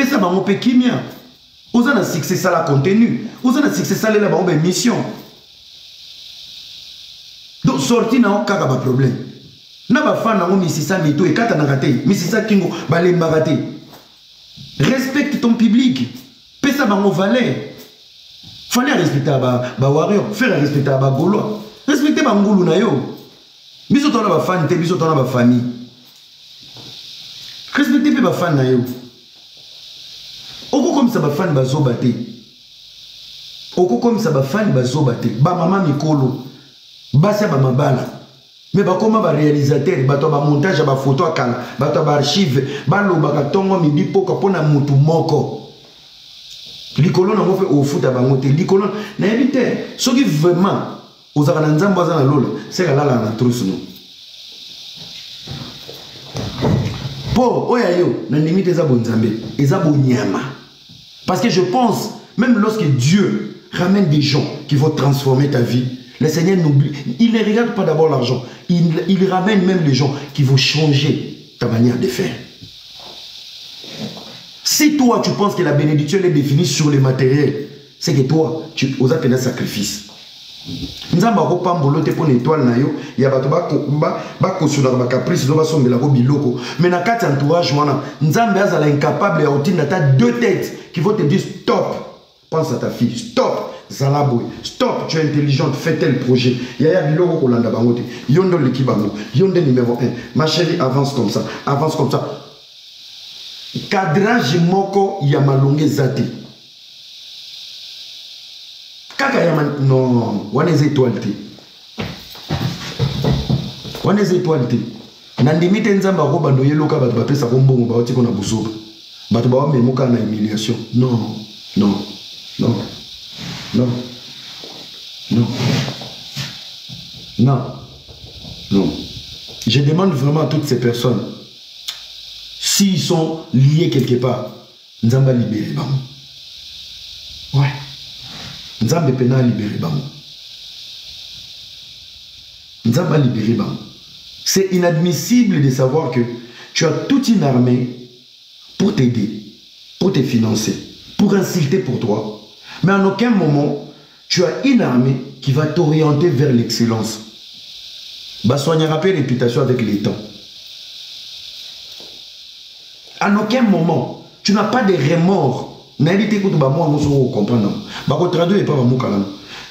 pesa bango pe kimia. Vous avez un succès ça la contenu. Vous avez un succès ça la bango mission. Donc sorti na kaka ba problème. Na ba fan na misisa mito e kata na raté. Misisa kingo balemba raté. Respecte ton public. Pesa bango valeur. Fallait respecter ba warrior, faire respecter ba gaulois. Respecter ba ngulu na yo. Biso tona ba fan te, biso tona ba famille. Respecter pe ba fan na yo. Oko comme ça ba fan ba zobate. Oko comme ça ba fan ba zobate. Ba mama mikolo. Basa ba mabala. Mais ba koma ba réalisateur, ba to ba montage ba photo akala, ba to ba archive, ba lo ba katongo midi poka pona mutu moko. Likolo na mo fait au foot bango te. Likolo na ebite. Ce qui vraiment aux aranzambo azana lola, c'est la la na trousse nous. Po oya yo na limite eza bonzambe, eza bonyama. Parce que je pense même lorsque Dieu ramène des gens qui vont transformer ta vie, le Seigneur n'oublie, il ne regarde pas d'abord l'argent, il ramène même les gens qui vont changer ta manière de faire. Si toi tu penses que la bénédiction est définie sur les matériels, c'est que toi tu oses faire un sacrifice. Nzamba ko pambolo te pour l'étoile na yo, ya bato ba kosula ba caprice do ba sombela ko biloko. Mais na kati entourage wana, Nzambe azala incapable ya otinda ta deux têtes qui vont te dire stop. Pense à ta fille, stop. Zalaboy, stop, tu es intelligente, fais tel projet. Yaya biloko ko landa bango te. Yondo l'équibango, yondo numéro 1. Ma chérie, avance comme ça, avance comme ça. Cadrage moko ya malonge zate. Kaka ya man... Non, wana eza étoile te. Wana eza étoile te. Nandimi te nzamba ko bando yeloka bato bapesa ko mbongo ba otiko na buzoba. Bato ba memoka na humiliation. Non, non, non. Non. Non. Non. Non. Je demande vraiment à toutes ces personnes, s'ils sont liés quelque part, Nzamba libéré bango. Ouais. Nzamba pena libéré bango. Nzamba libéré bango. C'est inadmissible de savoir que tu as toute une armée pour t'aider, pour te financer, pour insulter pour toi. Mais en aucun moment, tu as une armée qui va t'orienter vers l'excellence. Bah, soigner rappel réputation avec les temps. En aucun moment, tu n'as pas de remords.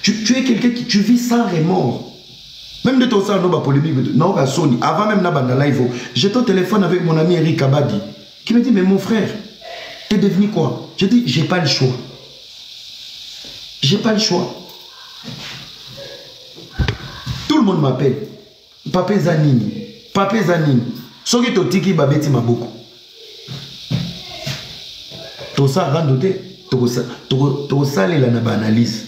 Tu es quelqu'un qui tu vis sans remords. Même de ton sang, polémique, avant même la live, j'étais au téléphone avec mon ami Eric Abadi qui me dit, mais mon frère, t'es devenu quoi? Je dis, j'ai pas le choix. J'ai pas le choix. Tout le monde m'appelle. Papé Zanini. Papé Zanini. Soki totiki babeti maboko. Tout ça randoté. Tout ça les na analyse.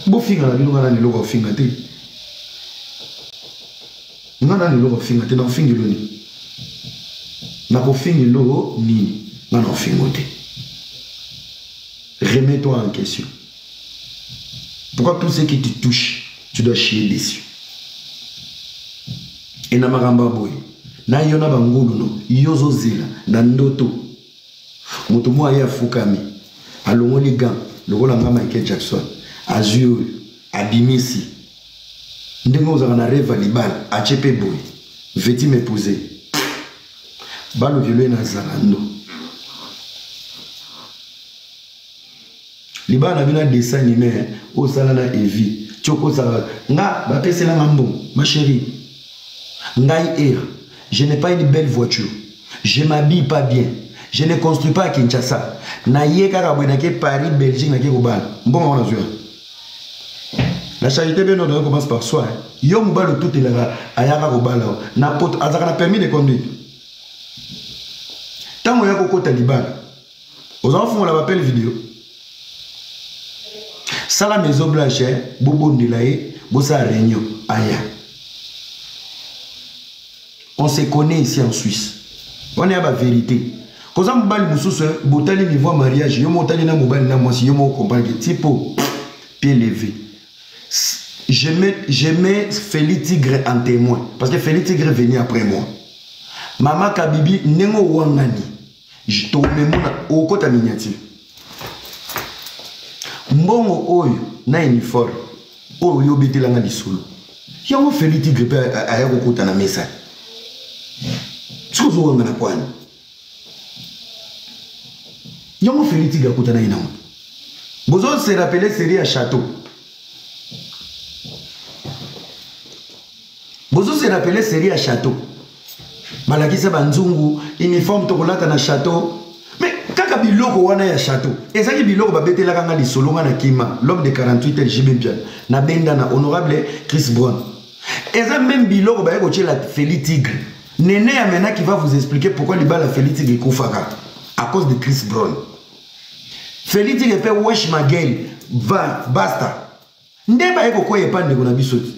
Bo finga na bino na lelo finga te. Ngana lelo finga te na fingi loni. Na ko fingi lo ni na fingo te. Remets-toi en question. Pourquoi tout ce qui te touche, tu dois chier dessus? Et na maramba boy. Na yona bangulu no. Yozo zela. Na ndoto. Moto mo aya fukami. Alongo li gant. Lokola nga Michael Jackson. Azur. Abimisi. Ndengo za na rêve libal. Achepe boy. Veti m'épouser. Balo violé na zalando. Liba na bina dessin animé au salana evi choko sala nga ba pese la mambo ma chérie ngai je n'ai pas une belle voiture, je m'habille pas bien, je ne construis pas à Kinshasa na yeka ka bwena ke Paris Belgique na ke kobala mbongo wana zwa la charité bien on commence par soi yo mbalo tout la ayaka kobala na pot azaka na permis de conduire tango ya kokota libala aux enfants on la appelle vidéo. Ça la maison blanche, bobo ndilaye, bossa réunion, aya. On se connaît ici en Suisse. On est à la vérité. Quand on parle de moussous, botali niveau mariage, yo motali na mobile na moi si yo mo comprendre tipo pied levé. Je mets Félix Tigre en témoin parce que Félix Tigre venait après moi. Maman Kabibi nengo wangani. to memona okota miniature mbongo oyo na uniforme oyo yobetelanga lisolo yango Feli Tigre pe aya kokota na mesa sozo wanga na kwani yango Feli Tigre akota na ina bozo se rappeler série à château bozo se rappeler série à château malakisa banzungu uniforme tokolata na château mais kaka biloko wana ya château ezaki biloko babetela kanga lisolo na kima l'homme de 48 heures JB Pian na benda na honorable Chris Brown eza même biloko ba yeko la Feli Tigre Néné Amena qui va vous expliquer pourquoi les balles à Feli Tigre koufaka à cause de Chris Brown. Feli Tigre pe wesh ma gueule va basta ndeba yeko ko yepande ko na bisoti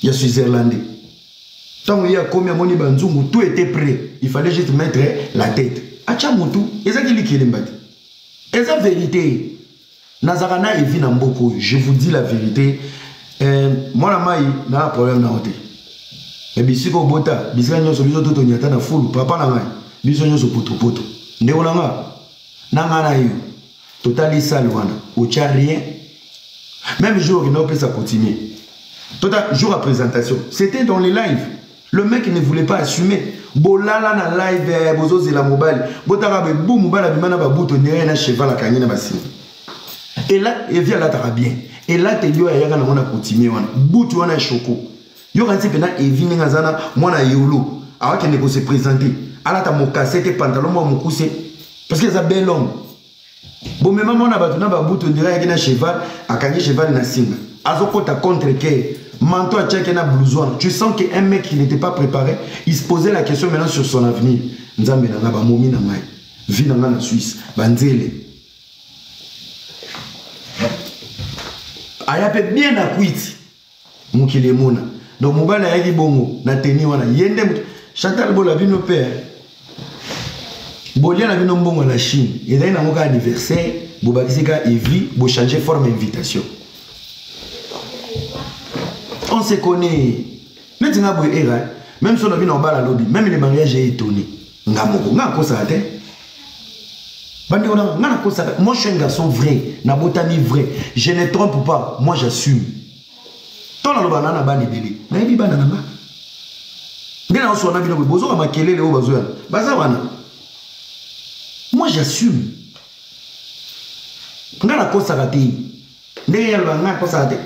ya Switzerlandais. Tant il y a combien moni banzungu tout était prêt, il fallait juste mettre la tête. Acha mutu, ezaki likele mbati. Eza vérité. Nazarana evi na mboko, je vous dis la vérité. Moi la mai na problème na hote. Et bisiko bota, bisika nyoso biso toto nyata na fulu papa na mai. Biso nyoso poto poto. Ndeko nanga. Nanga na yo. Totali salwana, ocha rien. Même jour il n'a pas ça continuer. Total jour à présentation, c'était dans les lives. Le mec ne voulait pas assumer. Bolala na live bozo zela mobile. Botara be boum bala bimana ba buto nere na cheval la kanyina basini. Et là, et via là t'as bien. Et là te yo ya kana mona continuer wana. Buto wana choko. Yo kanti pena e vini ngazana mwana yolo. Awa kende ko se présenter. Ala ta mo cassette pantalon mo mukuse parce que ça bel homme. Bon même mona batuna ba buto nere ya kina cheval, akanyi cheval na singa. Azokota contre que manteau à tchèque na blouson. Tu sens qu'un mec qui n'était pas préparé, il se posait la question maintenant sur son avenir. Nzambe na ba momi na mai. Vie na na Suisse, banzele. Aya pe bien na kwiti. Mukile mona. Donc mobala ya ki bongo na teni wana yende Chantal Bola bino père. Bolia na bino mbongo na Chine. Et là na moka anniversaire, bobakisika evi, bo changer forme invitation. On se connaît. Même si on a vu dans le lobby, même les mariages est étonné. Moi, je suis un garçon vrai, Nabotami vrai. Je ne trompe pas, moi j'assume. Tant la banana bani bili. Na ebi banana ma. Ngena oso na bino bozo ka makelele o bazo yana. Baza wana. Moi j'assume. Ngana kosa kati. Ndenge ya lobanga kosa kati.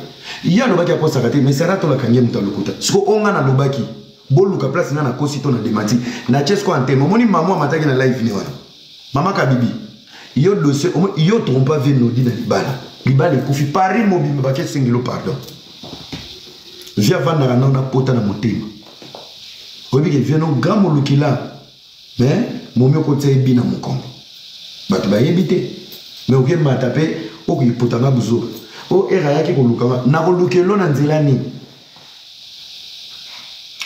Il y a le baki à kosa kati, mais c'est là tout la kanyem ta lokuta. Siko onga na lobaki. Boluka place na kosi to na demati. Na chesko antemo. Moni maman mataki na live ni wana. Mama Kabibi. Yo dossier, yo trompa venodi na libala. Libala kufi pari mobi mbake singilo pardon. Via vanda na pota na motema. Obi ke vieno gamo lukila. Mais momi okotse bina mukongo. Batu ba yebite. Mais oke matape oku potanga buzo. O era yaki ko lukanga na ko lukelo na nzela ni.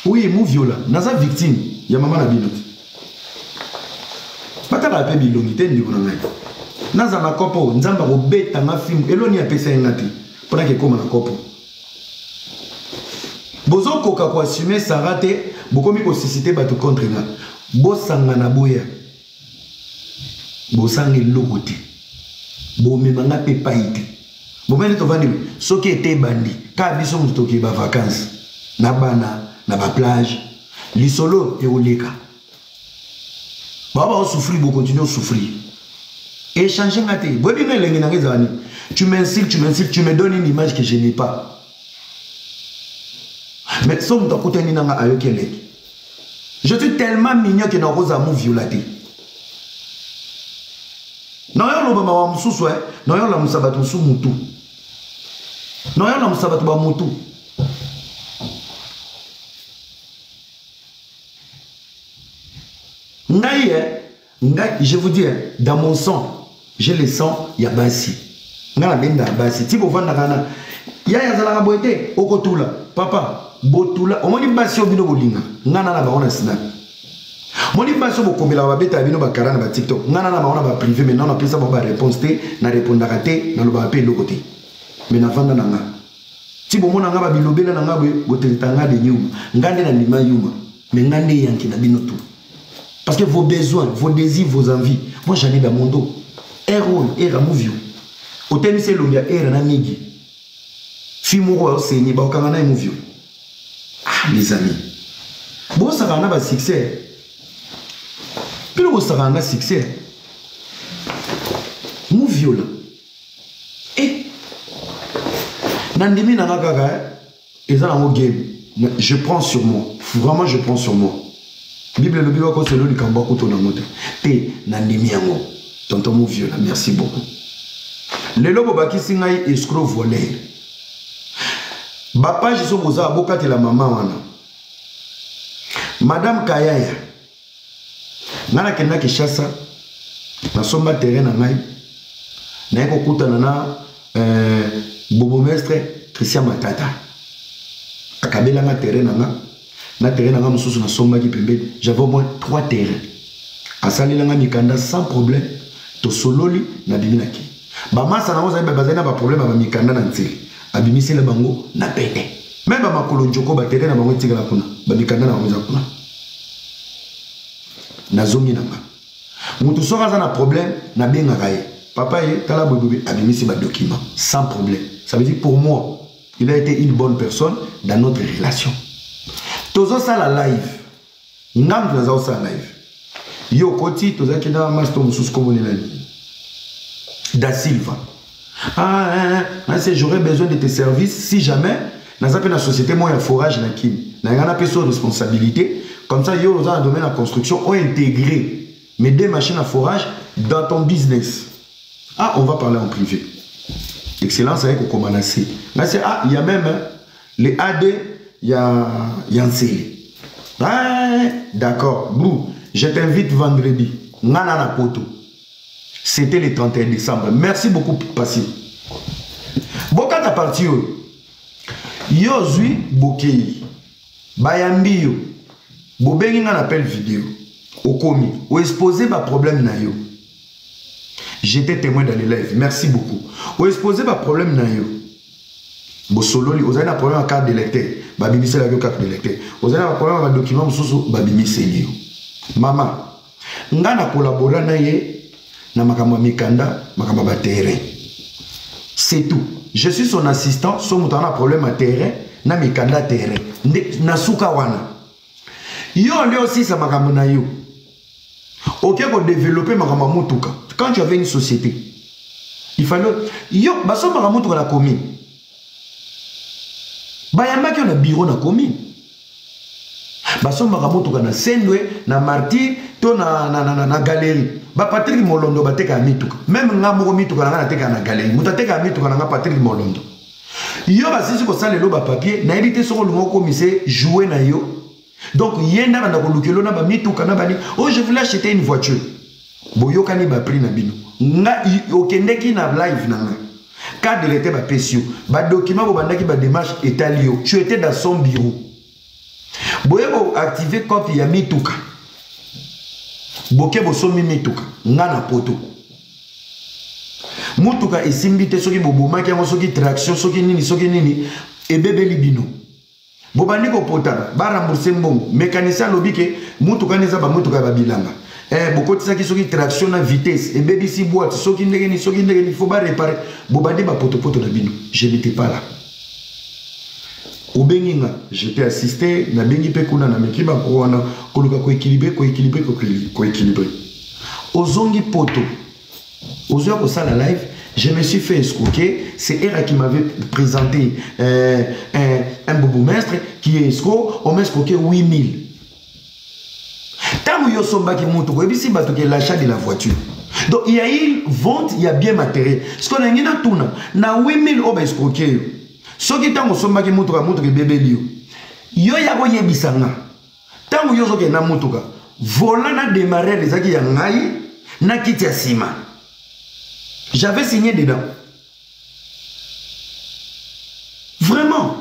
Oui, mu viola. Naza victime ya mama na binoti. Pataka pe bilongite ndiko na ngai. Naza na kopo nzamba ko beta nga film eloni ya pesa ngati. Pona ke koma na kopo. Bozo koka ko assumer ça raté, bokomi ko susciter batu contre nga. Bosanga na boya. Bosangi lokote. Bo memanga pe paite. Bo mene to vandi soki ete bandi, ka biso mutoki ba vacances. Na bana, na ba plage, lisolo e oleka. Baba on souffrir, bo continuer à souffrir. Échanger ngate. Bo bi ngelengi na ngezani. Tu m'insultes, tu me donnes une image que je n'ai pas. Mais somme to kuteni nanga ayokeleki. Je suis tellement mignon que na rosa mu violaté. Non yo lo bama wa mususu non yo la musabatu su mutu. Non yo la musabatu ba mutu. Ngai, je vous dis, dans mon sang, j'ai le sang, il y a basi. Ngala benda basi. Ti bo vanda kana. Ya zala boete okotula. Papa, botula. Omoni basi obino bolinga. Ngana na baona sina. Moni basi bo kombela ba beta bino ba karana ba TikTok. Ngana na baona ba privé mais non na pesa ba réponse te, na répondre raté, na lo ba pe lokote. Mais na vanda na nga. Ti bo mona nga ba bilobela na nga bo botelitanga de nyuma. Ngande na lima yuma. Mais ngande yanki na bino tu. Parce que vos besoins, vos désirs, vos envies, moi j'en ai dans mon dos. Error, error, mouvio. Au thème c'est l'ongia, error, namigi. Fimouro, c'est ni baokangana et mouvio. Ah, les amis. Bon, ça va en avoir succès. Puis le ça va en avoir succès. Mouvio là. Et, Nandimi Nanagaga, ils ont un game. Je prends sur moi. Vraiment, je prends sur moi. Bible le Bible c'est le Kamba Koto Namote. Te Nandimi Yango. Tonton Mouvio là. Merci beaucoup. Le lobo baki singai escroc voleur. Bapa je suis boza aboka te la maman wana. Madame Kayaya. Nana kenda Kishasa. Na somba terrain na ngai. Na eko kuta na bobo mestre Christian Matata. Akabela nga terrain na nga. Na terrain na nga mususu na somba ki pembe. J'avais au moins 3 terrains. Asali nga mikanda sans problème. To sololi na biminaki. Ba masa na oza bazana ba problème ba mikanda na nzeli. Abimisi le bango na pete. Même ba makolo njoko ba terrain na bango tigala kuna. Ba mikanda na bango kuna. Na zongi na nga. Mutu soka za na problème na benga kaye. Papa ye tala bobobe abimisi ba document sans problème. Ça veut dire pour moi, il a été une bonne personne dans notre relation. Tozo ça la live. Ngam na za ça live. Yo koti toza kina master mususu comme on Da Silva. J'aurais besoin de tes services si jamais dans la société moi un forage na kim. Na ngana peso responsabilité comme ça yo dans le domaine de la construction ont intégré mes 2 machines à forage dans ton business. Ah, on va parler en privé. Excellence avec au Komanassi. Là c'est ah, il y a même les AD, il y a un CL. Ah, d'accord. Bou, je t'invite vendredi. Ngana na poto. C'était le 31 décembre. Merci beaucoup, Passi. Boka ta parti yo zui bokei. Bayambi yo. Bobengi nga appel vidéo. Okomi. Ou exposer ba problème na yo. J'étais témoin dans les lives. Merci beaucoup. Ou exposer ba problème na yo. Bo solo li. Vous avez un problème à carte de lecteur. Ba bimisi la carte de lecteur. Vous avez un problème à document mususu ba bimisi yo. Maman. Nga na collaborer na ye. Na makamba mikanda, makamba ba terrain. C'est tout. Je suis son assistant, son mouton a problème à terrain, na mikanda terrain. Na suka wana. Yo le aussi ça makamba na yo. OK pour développer makamba mutuka. Quand tu avais une société, il fallait yo baso makamba mutuka la commune. Bayamba ki on a bureau na commune. Baso makamba mutuka na Sendwe, na Martyr, to na galerie. Ba Patrick Molondo ba teka mituka. Même nga moko mituka na teka na galerie. Muta teka mituka na Patrick Molondo. Yo ba sisi ko sala lo ba papier na edité soko lungo commissaire jouer na yo. Donc yenda na ko lukelo na ba mituka na bani. Oh je voulais acheter une voiture. Boyo kani ba prix na bino. Nga okendeki na live na nga. Cadre de l'été ba pesio. Ba document bo bandaki ba démarche etalio. Tu étais dans son bureau. Boyo activer copie ya mituka. Boke bosomi mituka ngana poto mutuka esimbite soki bobomaki yango soki traction soki nini ebebeli bino bobandi kopotana barambourse mbongo mécanicien lobi ke mutuka neza ba mutuka ba bilanga bokotisaki soki traction na vitesse ebebisi boîte soki ndenge ni faut ba réparer bobandi ba poto na bino. Je n'étais pas là. Obenginga, j'étais assisté, na bengi pe kuna na mekiba ko wana koluka ko équilibrer. Ozongi poto. Ozo ko sala live, je me suis fait escroquer, c'est Era qui m'avait présenté un bobo mestre qui est escroc, on m'a escroqué 8000. Tant yo somba ki mutu ko ebisi bato ke l'achat de la voiture. Donc il y a une vente, il y a bien matériel. Ce qu'on a ngina tuna na 8000 oba escroquer. Soki tango sombaki mutuka bébé liyo. Yo ya ko yebisanga. Tango yo soki na mutuka. Volant na démarrer les aki ya ngai na kiti ya sima. J'avais signé dedans. Vraiment.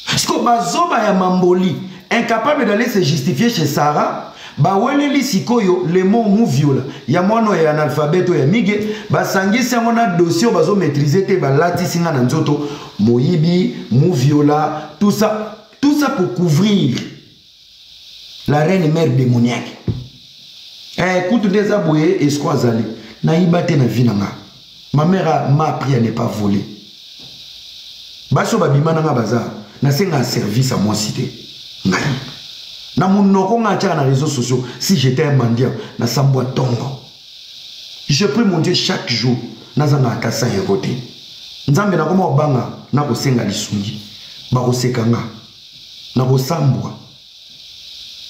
Parce que bazoba ya mamboli incapable d'aller se justifier chez Sarah. Ba weleli sikoyo le mot mouviola ya mono ya analphabète ya mige ba sangisi ngona dossier bazo maîtriser te ba latisi nga na nzoto moyibi mouviola tout ça pour couvrir La reine mère démoniaque. Écoute des aboués et squazali. Naïba te na vinanga. Ma mère m'a appris à ne pas voler. Baso babima na bazar. Na senga service à moi cité. Na mon noko nga tia na réseaux sociaux. Si j'étais un mendiant, na sambwa tongo. Je prie mon Dieu chaque jour. Na zanga akasa yekote. Nzambe na koma obanga na ko senga lisungi. Ba ko sekanga. Na ko sambwa.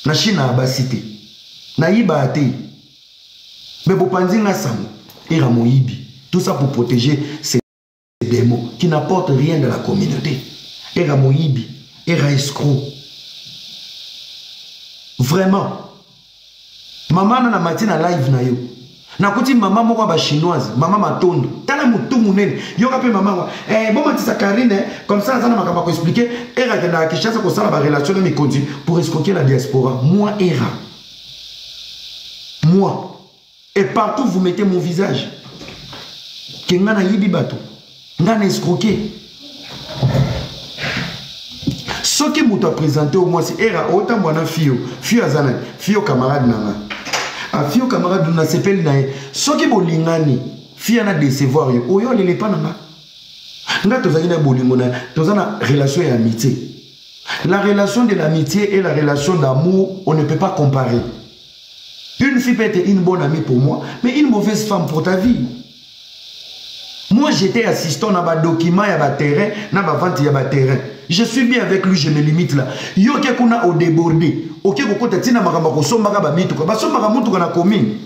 Na china abasité. Na yiba ate. Mais pour panzi na sango. Ira moyibi. Tout ça pour protéger ces démons qui n'apportent rien de la communauté. Ira moyibi. Ira escroc. Vraiment. Maman na matina live na yo. Nakuti maman moko ba chinoise, maman matondo. Tala mutu munene. Yo kape maman bon matisa Karine comme ça ça na makamba ko expliquer era que na Kinshasa ko sala ba relation na mikondi pour escroquer la diaspora. Moi era. Moi et partout vous mettez mon visage. Kengana yibi bato. Ngana escroquer. Ce qui m'a présenté au moins c'est era autant bona fio azana fio camarade nanga. A fio camarade na sepeli na ye. Ce qui bolingani fia na décevoir yo. Oyo lele pa nanga. Nga tozali na bolingo na tozana relation et amitié. La relation de l'amitié et la relation d'amour, on ne peut pas comparer. Une fille peut être une bonne amie pour moi, mais une mauvaise femme pour ta vie. Moi, j'étais assistant dans les documents, il y a des terrains, dans la vente, il y a des terrains. Je suis bien avec lui, je me limite là. Yo ke kuna au débordé. Ok, ko tina makamba ko somba ka ba mituka. Ba somba ka mutuka na commune.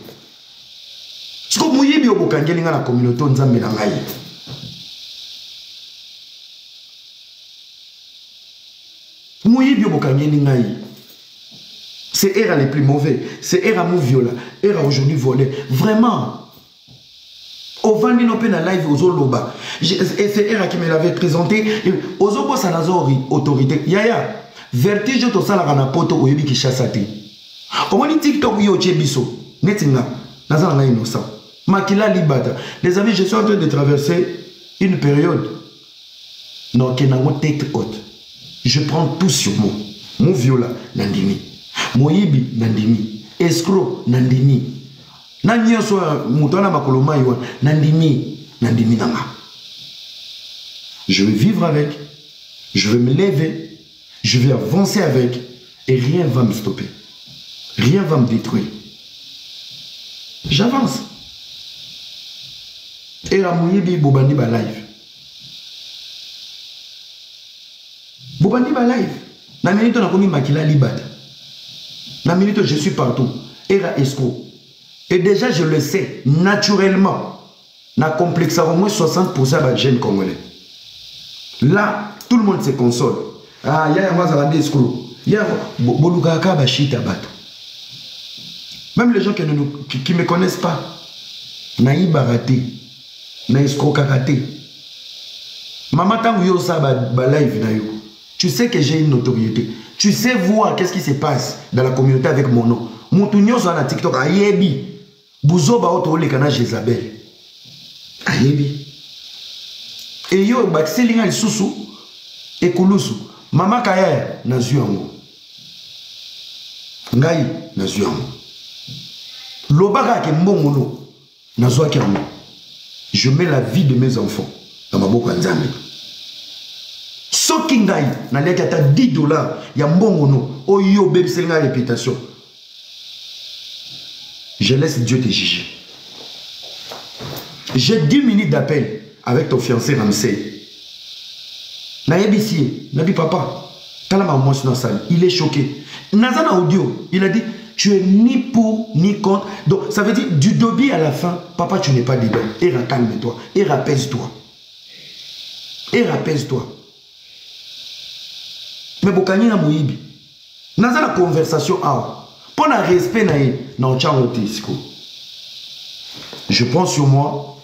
Siko muyibi obokangeli nga na communauté nzambe na ngai. Muyibi obokangeli ngai. C'est era les plus mauvais. C'est era mou viola. Era aujourd'hui volé. Vraiment. Au Vandino Pena live aux Oloba. Et c'est Era qui me l'avait présenté. Aux Obo Sanazori, autorité. Yaya, vertige to sala kana poto oyebi ki chassate. Omoni TikTok yo chebiso. Netinga. Nazana na innocent. Makila libata. Les amis, je suis en train de traverser une période. Non, kenango tête haute. Je prends tout sur moi. Mon viola, nandimi. Moyibi, nandimi. Escroc, nandimi. Nanya soit mutana makoloma iwa nandimi nanga. Je vais vivre avec, je vais me lever, je vais avancer avec et rien va me stopper. Rien va me détruire. J'avance. Et la mouyibi bobandi ba live. Bobandi ba live. Na minute on a commis makila libata. Na minute je suis partout. Era escroc. Et déjà, je le sais, naturellement, na complexe au moins 60% de jeunes congolais. Là, tout le monde se console. Ah, il y a un escroc. Il y a un bachita bato. Même les gens qui ne me connaissent pas, naïba raté, na escroc raté. Maman, tant que ça live na yo, tu sais que j'ai une notoriété. Tu sais voir qu'est-ce qui se passe dans la communauté avec mon nom. Mon tournoi sur la TikTok, ayebi. Bouzo ba oto le kana Jezabel. Ayebi. Et yo bakselinga lisusu ekulusu. Mama kaya na zuyango. Ngai na zuyango. Lobaka ke mbongono na zwa kiango. Je mets la vie de mes enfants dans ma boko nzambe. Soki ngai na leki ata $10 ya mbongono oyo bebiselinga réputation. Je laisse Dieu te juger. J'ai 10 minutes d'appel avec ton fiancé Ramsey. Nayebisie, Nabi papa, il est choqué. Nazana audio, il a dit, tu es ni pour ni contre. Donc ça veut dire, du début à la fin, papa, tu n'es pas dedans. Et calme-toi, et apaise-toi. Et apaise-toi. Mais Bokani na Moïbi, Nazana conversation à pour le respect, je prends sur moi,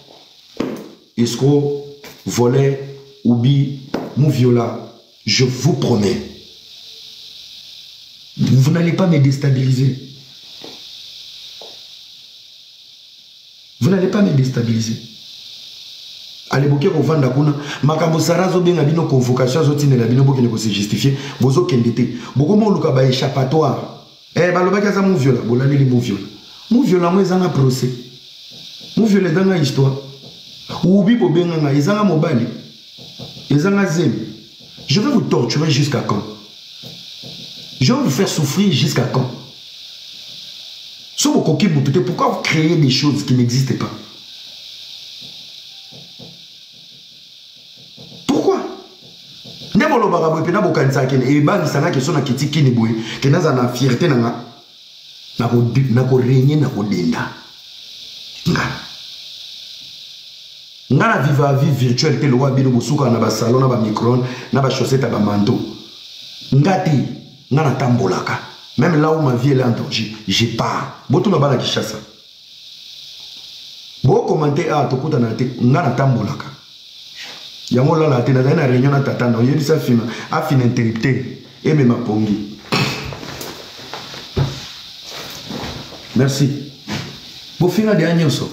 escroc, volet, oubi, mouviola, je vous promets, vous n'allez pas me déstabiliser. Vous n'allez pas me déstabiliser. Allez, boké ko vanda kuna makambo sarazo benga bino convocation zotine la bino boké ne ko se justifier bozo kendete boko mo luka ba échappatoire. Eh, balobaki aza mon viola, bolali li mon viola. Mon viola, moi, ezanga procès. Mon viola, ezanga histoire. Oubi bobenganga, ezanga mobali. Ezanga zem. Je vais vous torturer jusqu'à quand? Je vais vous faire souffrir jusqu'à quand? Pourquoi vous créez des choses qui n'existent pas? Pourquoi? Ne bolo barabo pe na bokanisa kene e ba nisanga ke sona kiti kini boye ke naza na fierté nanga na ko régner na ko denda. Nga na viva vie virtuelle te lo wa bino bosuka na ba salon na ba micro na ba chaussette ba manteau. Ngati nga na tambolaka. Même là où ma vie est en danger, j'ai pas. Boto na bala Kinshasa. Bo commenter a to kuta na te nga na tambolaka. Yango la te na réunion na tata na yebi sa film a fin interrupté et me mapongi. Merci. Bo fina de anyoso.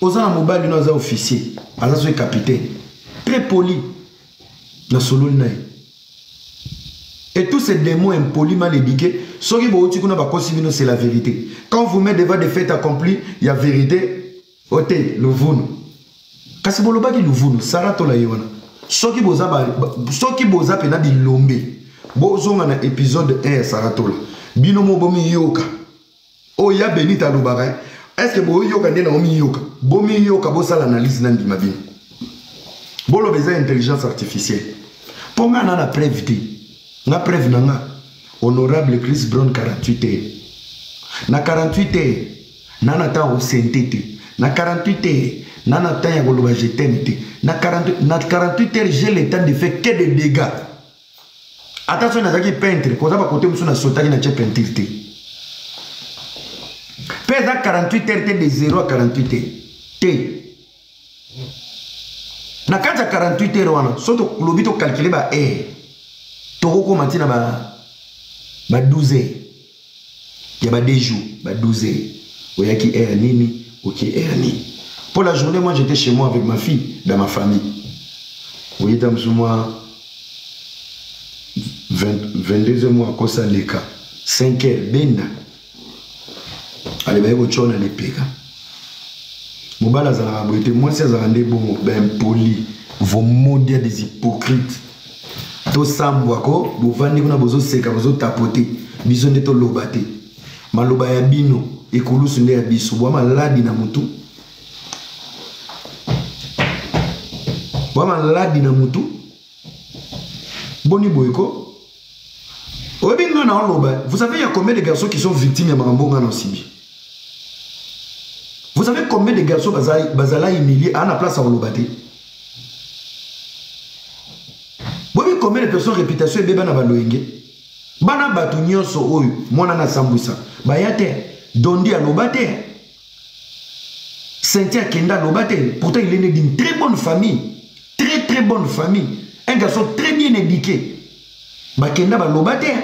Oza mobile no za officier, ala so capitaine. Très poli. Na solo na. Et tous ces démons impolis mal éduqués, c'est la vérité. Quand vous mettez devant des faits accomplis, il y a vérité. Ote, le vounou. Kasi boloba ki le vounou, sarato la yona. Soki boza pena di lombe. Bozonga na épisode 1 sarato la. Binomo bomi yoka. Oh ya benita lobara. Est-ce que bo yoka ndena omi yoka? Bomi yoka bosa l'analyse nan di mabine. Bolo beza intelligence artificielle. Pour moi, on a la preuve. La preuve, nanga. Honorable Chris Brown, 48 heures. Na 48 heures, nana ta au sainteté. Na 48 heures, nana ta ya goloba je t'aime. Na 48 heures, j'ai le temps de faire que des dégâts. Attention, na zaki peintre. Quand on va côté musu na sota na che peinture. Pesa 48 heures de 0 à 48 heures. T. Na kata 48 heures wana soto lobito calculer ba toko matina ba 12 heures ya ba 2 jours ba 12 heures oyaki heure nini OK heure nini. Pour la journée moi j'étais chez moi avec ma fille dans ma famille. Oui dans moi 22 mois comme ça les cas 5 heures benda allez ba yebo chona les pega. Mobala zala boite moi si azande bon ben poli vos modèles des hypocrites to sambwako bovandi kuna bozo seka bozo tapoter biso ndeto lobate maloba ya bino ekulusu nde ya biso bwa maladi na mutu boni boyko obinga na loba. Vous savez il y a combien de garçons qui sont victimes ya mambonga na sibi? Vous savez combien de garçons bazala humiliés à la place à Olobate? Vous savez combien de personnes réputation et bébé na baloenge? Bana batu nyonso oyo mwana na sambusa bayate dondi à Olobate. Cynthia Kenda Olobate. Pourtant il est né d'une très bonne famille, très bonne famille, un garçon très bien éduqué. Ba Kenda ba Olobate.